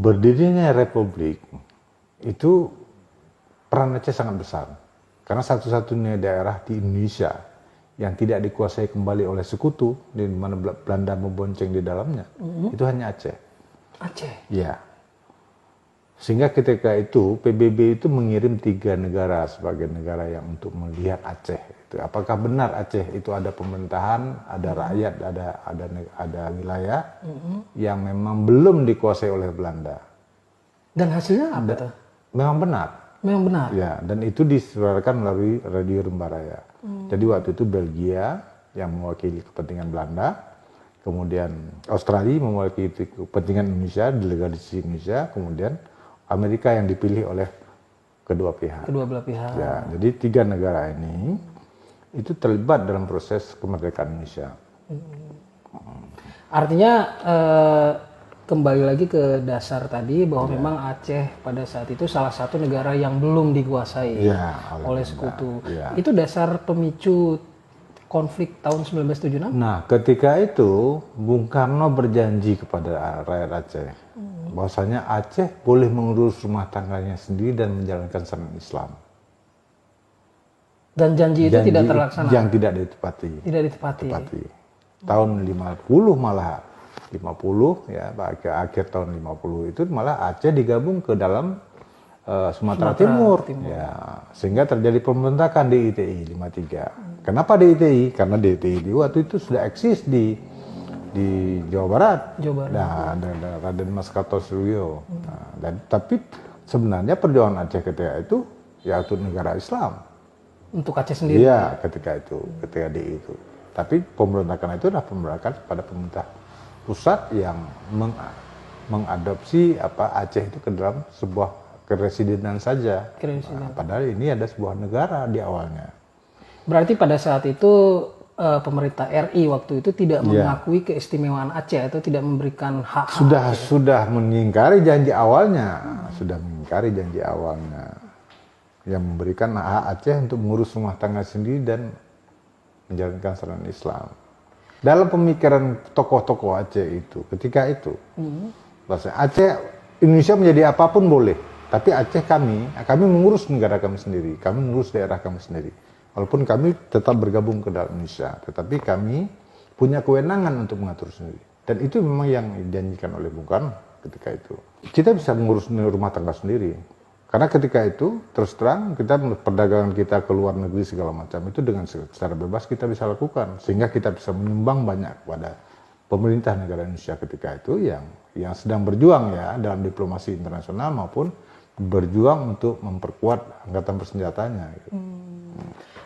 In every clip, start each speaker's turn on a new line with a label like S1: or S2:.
S1: berdirinya Republik itu peran Aceh sangat besar. Karena satu-satunya daerah di Indonesia yang tidak dikuasai kembali oleh sekutu, di mana Belanda membonceng di dalamnya, itu hanya Aceh.
S2: Aceh?
S1: Ya. Sehingga ketika itu PBB itu mengirim 3 negara sebagai negara yang untuk melihat Aceh. Apakah benar Aceh itu ada pemerintahan, ada rakyat, ada wilayah yang memang belum dikuasai oleh Belanda.
S2: Dan hasilnya apa tuh?
S1: Memang benar.
S2: Memang benar.
S1: Ya, dan itu disuarakan melalui Radio Rimbaraya. Jadi waktu itu Belgia yang mewakili kepentingan Belanda, kemudian Australia mewakili kepentingan Indonesia, delegasi Indonesia, kemudian Amerika yang dipilih oleh kedua pihak.
S2: Kedua belah pihak.
S1: Ya, jadi 3 negara ini itu terlibat dalam proses kemerdekaan Indonesia.
S2: Artinya kembali lagi ke dasar tadi bahwa memang Aceh pada saat itu salah satu negara yang belum dikuasai oleh sekutu.
S1: Ya.
S2: Itu dasar pemicu konflik tahun 1976?
S1: Nah, ketika itu Bung Karno berjanji kepada rakyat Aceh bahwasanya Aceh boleh mengurus rumah tangganya sendiri dan menjalankan syariat Islam.
S2: Dan janji itu tidak terlaksana?
S1: Yang tidak ditepati.
S2: Tidak ditepati.
S1: Tahun 50 malah 50 ya, akhir tahun 50 itu malah Aceh digabung ke dalam Sumatera Timur. Ya, sehingga terjadi pemberontakan DITI 53. Kenapa DITI? Karena DITI waktu itu sudah eksis di Jawa Barat. Nah, ada Raden Mas Kartosuryo. Tapi sebenarnya perjuangan Aceh ketika itu ya untuk negara Islam.
S2: Untuk Aceh sendiri?
S1: Iya, ketika DI itu. Tapi pemberontakan itu adalah pemberontakan pada pemerintah pusat yang mengadopsi Aceh itu ke dalam sebuah keresidenan saja. Padahal ini ada sebuah negara di awalnya.
S2: Berarti pada saat itu pemerintah RI waktu itu tidak mengakui keistimewaan Aceh atau tidak memberikan hak
S1: sudah mengingkari janji awalnya, yang memberikan hak Aceh untuk mengurus rumah tangga sendiri dan menjalankan syariat Islam. Dalam pemikiran tokoh-tokoh Aceh itu, ketika itu, Aceh Indonesia menjadi apapun boleh, tapi Aceh kami mengurus negara kami sendiri, kami mengurus daerah kami sendiri. Walaupun kami tetap bergabung ke dalam Indonesia, tetapi kami punya kewenangan untuk mengatur sendiri. Dan itu memang yang dijanjikan oleh Bung Karno ketika itu. Kita bisa mengurus rumah tangga sendiri. Karena ketika itu, terus terang, perdagangan kita ke luar negeri segala macam itu dengan secara bebas kita bisa lakukan. Sehingga kita bisa menyumbang banyak kepada pemerintah negara Indonesia ketika itu yang sedang berjuang ya dalam diplomasi internasional maupun berjuang untuk memperkuat angkatan bersenjatanya. Gitu.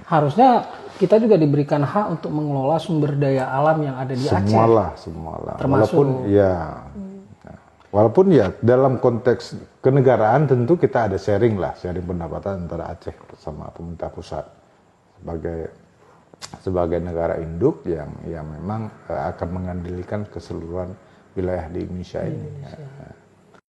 S2: Harusnya kita juga diberikan hak untuk mengelola sumber daya alam yang ada di Aceh.
S1: Semualah.
S2: Termasuk
S1: Walaupun ya dalam konteks kenegaraan tentu kita ada sharing pendapatan antara Aceh bersama pemerintah pusat sebagai negara induk yang memang akan mengandalkan keseluruhan wilayah di Indonesia ini.